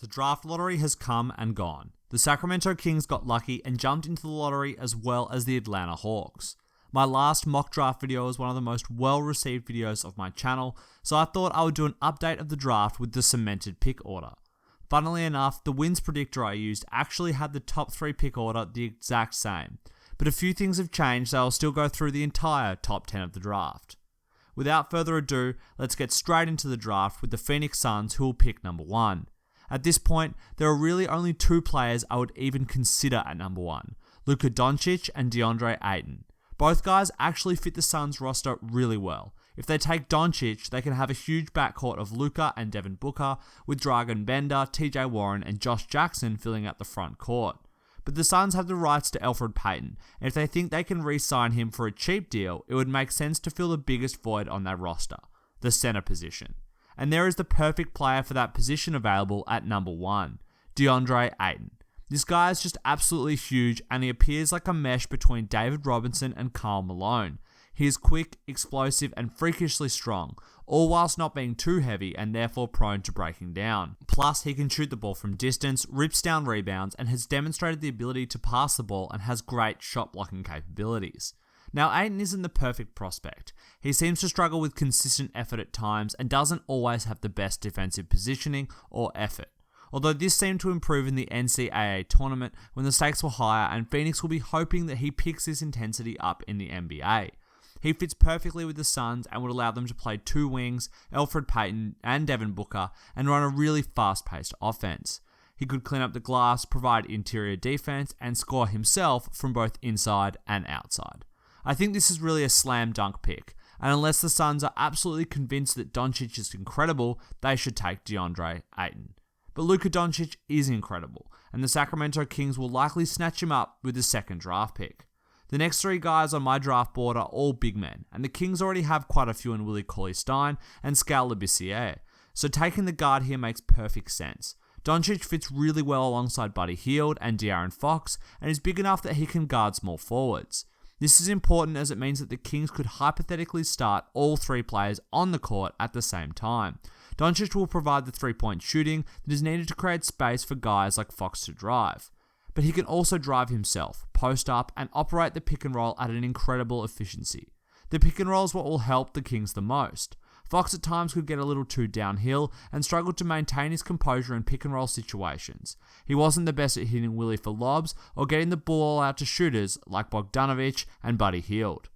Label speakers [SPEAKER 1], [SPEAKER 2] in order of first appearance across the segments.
[SPEAKER 1] The draft lottery has come and gone. The Sacramento Kings got lucky and jumped into the lottery as well as the Atlanta Hawks. My last mock draft video was one of the most well-received videos of my channel, so I thought I would do an update of the draft with the cemented pick order. Funnily enough, the wins predictor I used actually had the top 3 pick order the exact same, but a few things have changed, so I'll still go through the entire top 10 of the draft. Without further ado, let's get straight into the draft with the Phoenix Suns, who will pick number 1. At this point, there are really only 2 players I would even consider at number 1, Luka Dončić and DeAndre Ayton. Both guys actually fit the Suns roster really well. If they take Doncic, they can have a huge backcourt of Luka and Devin Booker, with Dragan Bender, TJ Warren and Josh Jackson filling out the front court. But the Suns have the rights to Elfrid Payton, and if they think they can re-sign him for a cheap deal, it would make sense to fill the biggest void on their roster, the center position. And there is the perfect player for that position available at number 1, DeAndre Ayton. This guy is just absolutely huge, and he appears like a mesh between David Robinson and Karl Malone. He is quick, explosive, and freakishly strong, all whilst not being too heavy and therefore prone to breaking down. Plus, he can shoot the ball from distance, rips down rebounds, and has demonstrated the ability to pass the ball and has great shot blocking capabilities. Now, Ayton isn't the perfect prospect. He seems to struggle with consistent effort at times and doesn't always have the best defensive positioning or effort. Although this seemed to improve in the NCAA tournament when the stakes were higher, and Phoenix will be hoping that he picks this intensity up in the NBA. He fits perfectly with the Suns and would allow them to play 2 wings, Elfrid Payton and Devin Booker, and run a really fast-paced offense. He could clean up the glass, provide interior defense, and score himself from both inside and outside. I think this is really a slam dunk pick, and unless the Suns are absolutely convinced that Doncic is incredible, they should take DeAndre Ayton. But Luka Dončić is incredible, and the Sacramento Kings will likely snatch him up with the second draft pick. The next 3 guys on my draft board are all big men, and the Kings already have quite a few in Willie Cauley-Stein and Skal Labissière, so taking the guard here makes perfect sense. Doncic fits really well alongside Buddy Hield and De'Aaron Fox, and is big enough that he can guard small forwards. This is important as it means that the Kings could hypothetically start all 3 players on the court at the same time. Doncic will provide the 3-point shooting that is needed to create space for guys like Fox to drive. But he can also drive himself, post up, and operate the pick and roll at an incredible efficiency. The pick and roll is what will help the Kings the most. Fox at times could get a little too downhill and struggled to maintain his composure in pick and roll situations. He wasn't the best at hitting Willie for lobs or getting the ball out to shooters like Bogdanovic and Buddy Hield.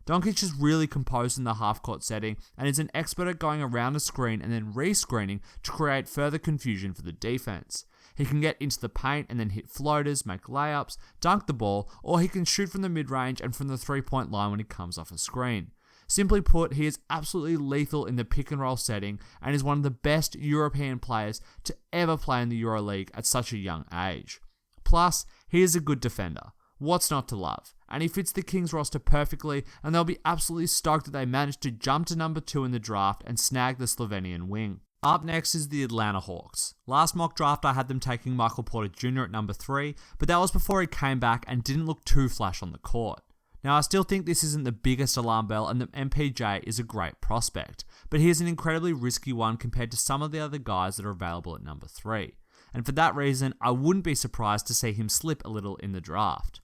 [SPEAKER 1] Doncic is really composed in the half-court setting and is an expert at going around a screen and then re-screening to create further confusion for the defense. He can get into the paint and then hit floaters, make layups, dunk the ball, or he can shoot from the mid-range and from the 3-point line when he comes off a screen. Simply put, he is absolutely lethal in the pick-and-roll setting and is one of the best European players to ever play in the EuroLeague at such a young age. Plus, he is a good defender. What's not to love? And he fits the Kings roster perfectly, and they'll be absolutely stoked that they managed to jump to number 2 in the draft and snag the Slovenian wing. Up next is the Atlanta Hawks. Last mock draft I had them taking Mikal Porter Jr. at number 3, but that was before he came back and didn't look too flash on the court. Now, I still think this isn't the biggest alarm bell and that MPJ is a great prospect, but he is an incredibly risky one compared to some of the other guys that are available at number 3. And for that reason, I wouldn't be surprised to see him slip a little in the draft.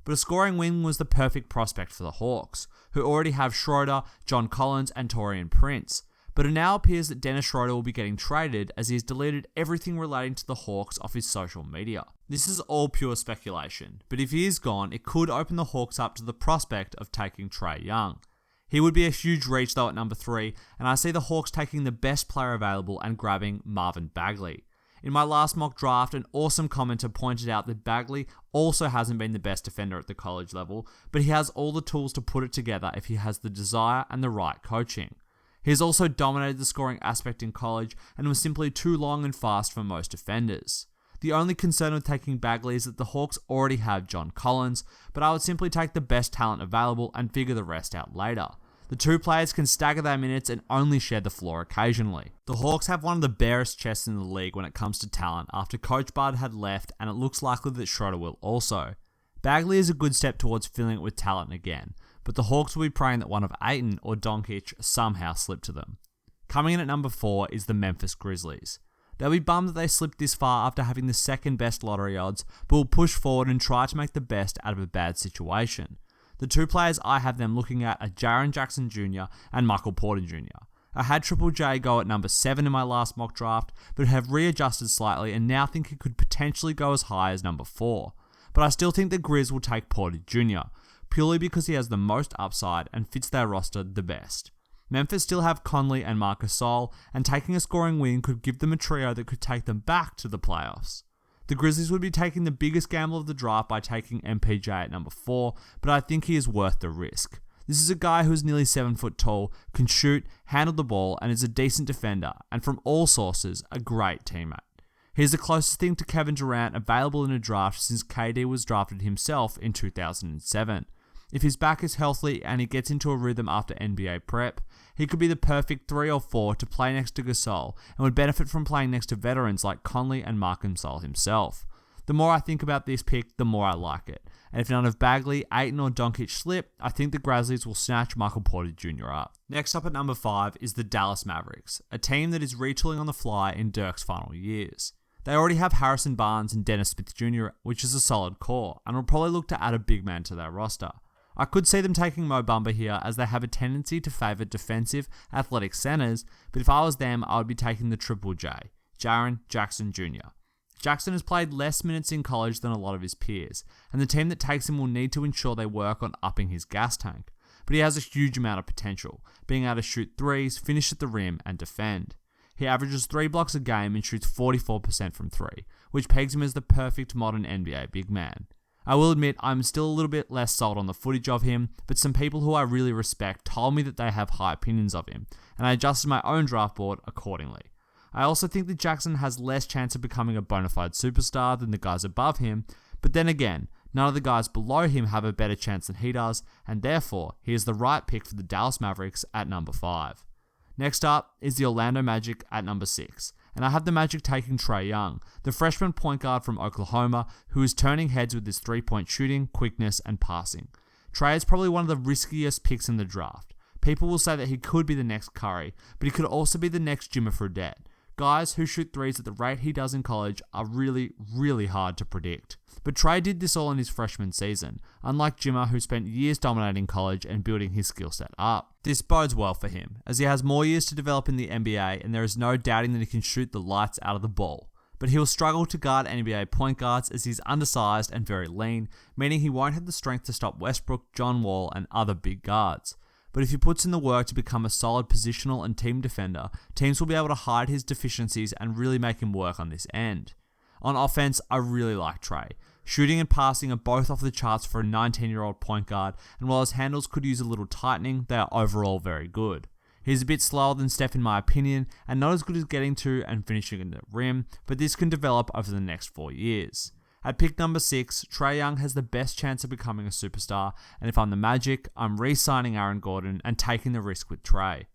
[SPEAKER 1] But a scoring wing was the perfect prospect for the Hawks, who already have Schroeder, John Collins, and Taurean Prince. But it now appears that Dennis Schroeder will be getting traded as he has deleted everything relating to the Hawks off his social media. This is all pure speculation, but if he is gone, it could open the Hawks up to the prospect of taking Trae Young. He would be a huge reach though at number 3, and I see the Hawks taking the best player available and grabbing Marvin Bagley. In my last mock draft, an awesome commenter pointed out that Bagley also hasn't been the best defender at the college level, but he has all the tools to put it together if he has the desire and the right coaching. He has also dominated the scoring aspect in college and was simply too long and fast for most defenders. The only concern with taking Bagley is that the Hawks already have John Collins, but I would simply take the best talent available and figure the rest out later. The 2 players can stagger their minutes and only share the floor occasionally. The Hawks have one of the barest chests in the league when it comes to talent after Coach Bud had left, and it looks likely that Schroeder will also. Bagley is a good step towards filling it with talent again, but the Hawks will be praying that one of Ayton or Doncic somehow slip to them. Coming in at number 4 is the Memphis Grizzlies. They'll be bummed that they slipped this far after having the second best lottery odds, but will push forward and try to make the best out of a bad situation. The two players I have them looking at are Jaren Jackson Jr. and Mikal Porter Jr. I had Triple J go at number 7 in my last mock draft, but have readjusted slightly and now think it could potentially go as high as number 4. But I still think the Grizz will take Porter Jr., purely because he has the most upside and fits their roster the best. Memphis still have Conley and Marc Gasol, and taking a scoring wing could give them a trio that could take them back to the playoffs. The Grizzlies would be taking the biggest gamble of the draft by taking MPJ at number 4, but I think he is worth the risk. This is a guy who is nearly 7 foot tall, can shoot, handle the ball, and is a decent defender, and from all sources, a great teammate. He is the closest thing to Kevin Durant available in a draft since KD was drafted himself in 2007. If his back is healthy and he gets into a rhythm after NBA prep, he could be the perfect 3 or 4 to play next to Gasol and would benefit from playing next to veterans like Conley and Marc Gasol himself. The more I think about this pick, the more I like it. And if none of Bagley, Ayton or Doncic slip, I think the Grizzlies will snatch Mikal Porter Jr. up. Next up at number 5 is the Dallas Mavericks, a team that is retooling on the fly in Dirk's final years. They already have Harrison Barnes and Dennis Smith Jr., which is a solid core, and will probably look to add a big man to their roster. I could see them taking Mo Bamba here as they have a tendency to favour defensive, athletic centres, but if I was them, I would be taking the Triple J, Jaren Jackson Jr. Jackson has played less minutes in college than a lot of his peers, and the team that takes him will need to ensure they work on upping his gas tank, but he has a huge amount of potential, being able to shoot threes, finish at the rim, and defend. He averages 3 blocks a game and shoots 44% from 3, which pegs him as the perfect modern NBA big man. I will admit I'm still a little bit less sold on the footage of him, but some people who I really respect told me that they have high opinions of him, and I adjusted my own draft board accordingly. I also think that Jackson has less chance of becoming a bona fide superstar than the guys above him, but then again, none of the guys below him have a better chance than he does, and therefore, he is the right pick for the Dallas Mavericks at number 5. Next up is the Orlando Magic at number 6, and I have the Magic taking Trae Young, the freshman point guard from Oklahoma, who is turning heads with his 3-point shooting, quickness, and passing. Trae is probably one of the riskiest picks in the draft. People will say that he could be the next Curry, but he could also be the next Jimmer Fredette. Guys who shoot threes at the rate he does in college are really, really hard to predict. But Trae did this all in his freshman season, unlike Jimmer who spent years dominating college and building his skill set up. This bodes well for him, as he has more years to develop in the NBA and there is no doubting that he can shoot the lights out of the ball. But he will struggle to guard NBA point guards as he's undersized and very lean, meaning he won't have the strength to stop Westbrook, John Wall, and other big guards. But if he puts in the work to become a solid positional and team defender, teams will be able to hide his deficiencies and really make him work on this end. On offense, I really like Trae. Shooting and passing are both off the charts for a 19-year-old point guard, and while his handles could use a little tightening, they are overall very good. He's a bit slower than Steph in my opinion, and not as good as getting to and finishing in the rim, but this can develop over the next 4 years. At pick number 6, Trae Young has the best chance of becoming a superstar, and if I'm the Magic, I'm re-signing Aaron Gordon and taking the risk with Trae.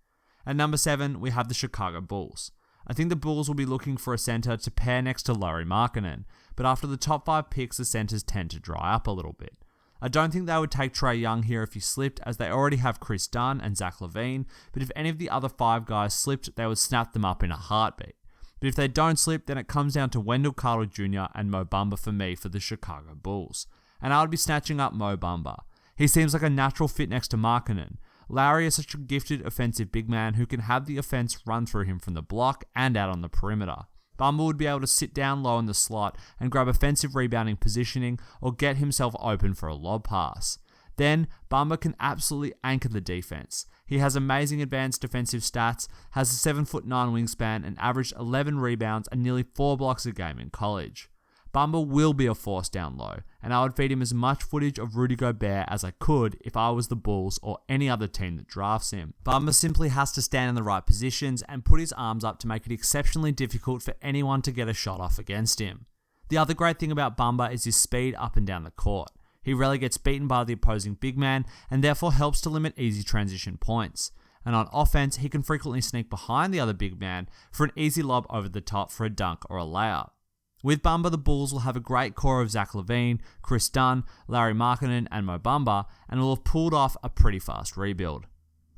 [SPEAKER 1] At number 7, we have the Chicago Bulls. I think the Bulls will be looking for a center to pair next to Lauri Markkanen, but after the top 5 picks, the centers tend to dry up a little bit. I don't think they would take Trae Young here if he slipped, as they already have Chris Dunn and Zach LaVine, but if any of the other 5 guys slipped, they would snap them up in a heartbeat. But if they don't slip, then it comes down to Wendell Carter Jr. and Mo Bamba for me for the Chicago Bulls. And I would be snatching up Mo Bamba. He seems like a natural fit next to Markkanen. Lauri is such a gifted offensive big man who can have the offense run through him from the block and out on the perimeter. Bamba would be able to sit down low in the slot and grab offensive rebounding positioning or get himself open for a lob pass. Then, Bamba can absolutely anchor the defense. He has amazing advanced defensive stats, has a 7'9" wingspan, and averaged 11 rebounds and nearly 4 blocks a game in college. Bamba will be a force down low, and I would feed him as much footage of Rudy Gobert as I could if I was the Bulls or any other team that drafts him. Bamba simply has to stand in the right positions and put his arms up to make it exceptionally difficult for anyone to get a shot off against him. The other great thing about Bamba is his speed up and down the court. He rarely gets beaten by the opposing big man and therefore helps to limit easy transition points. And on offense, he can frequently sneak behind the other big man for an easy lob over the top for a dunk or a layup. With Bamba, the Bulls will have a great core of Zach LaVine, Chris Dunn, Lauri Markkanen, and Mo Bamba, and will have pulled off a pretty fast rebuild.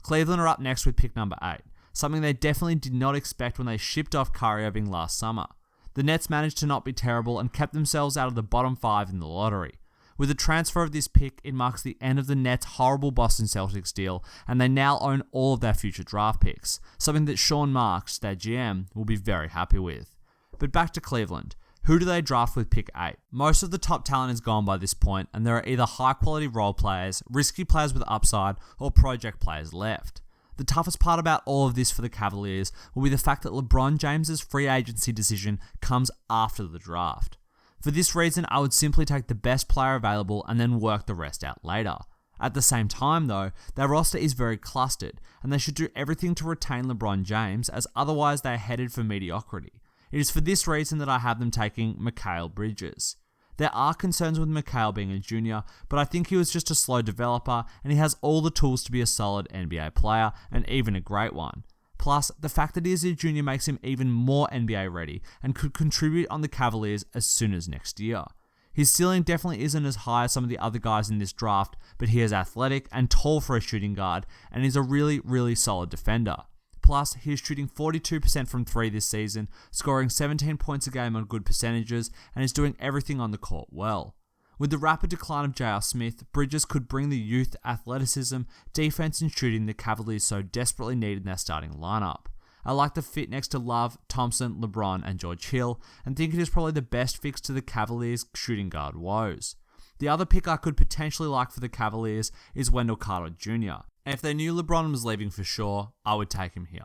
[SPEAKER 1] Cleveland are up next with pick number 8. something they definitely did not expect when they shipped off Kyrie Irving last summer. The Nets managed to not be terrible and kept themselves out of the bottom 5 in the lottery. With the transfer of this pick, it marks the end of the Nets' horrible Boston Celtics deal, and they now own all of their future draft picks, something that Sean Marks, their GM, will be very happy with. But back to Cleveland. Who do they draft with pick 8? Most of the top talent is gone by this point, and there are either high-quality role players, risky players with upside, or project players left. The toughest part about all of this for the Cavaliers will be the fact that LeBron James's free agency decision comes after the draft. For this reason, I would simply take the best player available and then work the rest out later. At the same time though, their roster is very clustered, and they should do everything to retain LeBron James, as otherwise they are headed for mediocrity. It is for this reason that I have them taking Mikal Bridges. There are concerns with Mikal being a junior, but I think he was just a slow developer and he has all the tools to be a solid NBA player and even a great one. Plus, the fact that he is a junior makes him even more NBA ready and could contribute on the Cavaliers as soon as next year. His ceiling definitely isn't as high as some of the other guys in this draft, but he is athletic and tall for a shooting guard and is a really solid defender. Plus, he is shooting 42% from 3 this season, scoring 17 points a game on good percentages, and is doing everything on the court well. With the rapid decline of J.R. Smith, Bridges could bring the youth, athleticism, defense and shooting the Cavaliers so desperately need in their starting lineup. I like the fit next to Love, Thompson, LeBron and George Hill, and think it is probably the best fix to the Cavaliers' shooting guard woes. The other pick I could potentially like for the Cavaliers is Wendell Carter Jr. And if they knew LeBron was leaving for sure, I would take him here.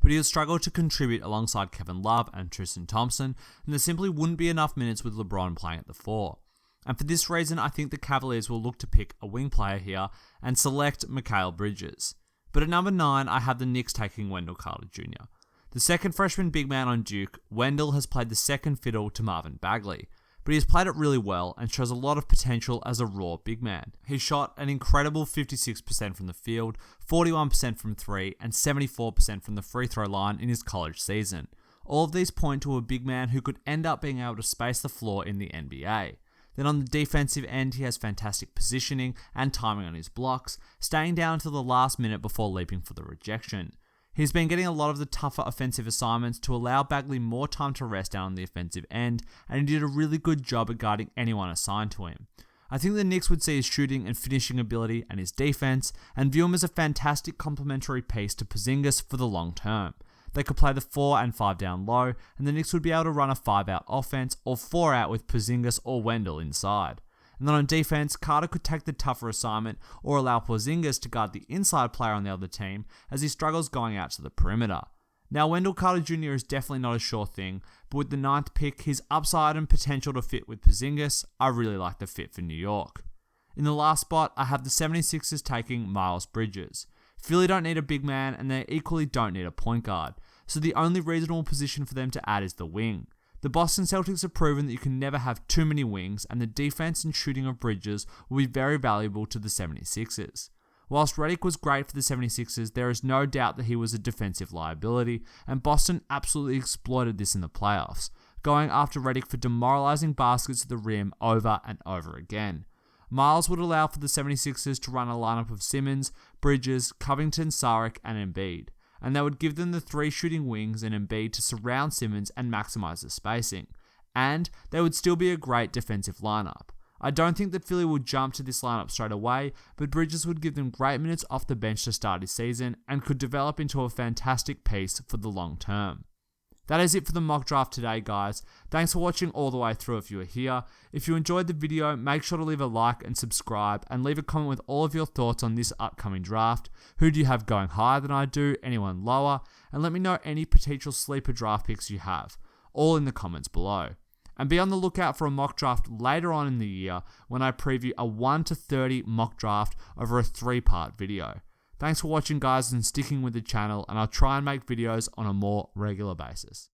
[SPEAKER 1] But he would struggle to contribute alongside Kevin Love and Tristan Thompson, and there simply wouldn't be enough minutes with LeBron playing at the 4. And for this reason, I think the Cavaliers will look to pick a wing player here and select Mikal Bridges. But at number 9, I have the Knicks taking Wendell Carter Jr. The second freshman big man on Duke, Wendell has played the second fiddle to Marvin Bagley, but he has played it really well and shows a lot of potential as a raw big man. He shot an incredible 56% from the field, 41% from 3, and 74% from the free throw line in his college season. All of these point to a big man who could end up being able to space the floor in the NBA. Then on the defensive end, he has fantastic positioning and timing on his blocks, staying down until the last minute before leaping for the rejection. He's been getting a lot of the tougher offensive assignments to allow Bagley more time to rest down on the offensive end, and he did a really good job at guarding anyone assigned to him. I think the Knicks would see his shooting and finishing ability and his defense, and view him as a fantastic complementary piece to Porzingis for the long term. They could play the 4 and 5 down low, and the Knicks would be able to run a 5-out offense or 4-out with Porzingis or Wendell inside. And then on defense, Carter could take the tougher assignment or allow Porzingis to guard the inside player on the other team as he struggles going out to the perimeter. Now, Wendell Carter Jr. is definitely not a sure thing, but with the 9th pick, his upside and potential to fit with Porzingis, I really like the fit for New York. In the last spot, I have the 76ers taking Miles Bridges. Philly don't need a big man, and they equally don't need a point guard, so the only reasonable position for them to add is the wing. The Boston Celtics have proven that you can never have too many wings, and the defense and shooting of Bridges will be very valuable to the 76ers. Whilst Redick was great for the 76ers, there is no doubt that he was a defensive liability, and Boston absolutely exploited this in the playoffs, going after Redick for demoralizing baskets at the rim over and over again. Miles would allow for the 76ers to run a lineup of Simmons, Bridges, Covington, Saric, and Embiid, and they would give them the 3 shooting wings and Embiid to surround Simmons and maximize the spacing, and they would still be a great defensive lineup. I don't think that Philly would jump to this lineup straight away, but Bridges would give them great minutes off the bench to start his season and could develop into a fantastic piece for the long term. That is it for the mock draft today, guys. Thanks for watching all the way through if you are here. If you enjoyed the video, make sure to leave a like and subscribe, and leave a comment with all of your thoughts on this upcoming draft. Who do you have going higher than I do? Anyone lower? And let me know any potential sleeper draft picks you have, all in the comments below. And be on the lookout for a mock draft later on in the year when I preview a 1 to 30 mock draft over a 3-part video. Thanks for watching, guys, and sticking with the channel, and I'll try and make videos on a more regular basis.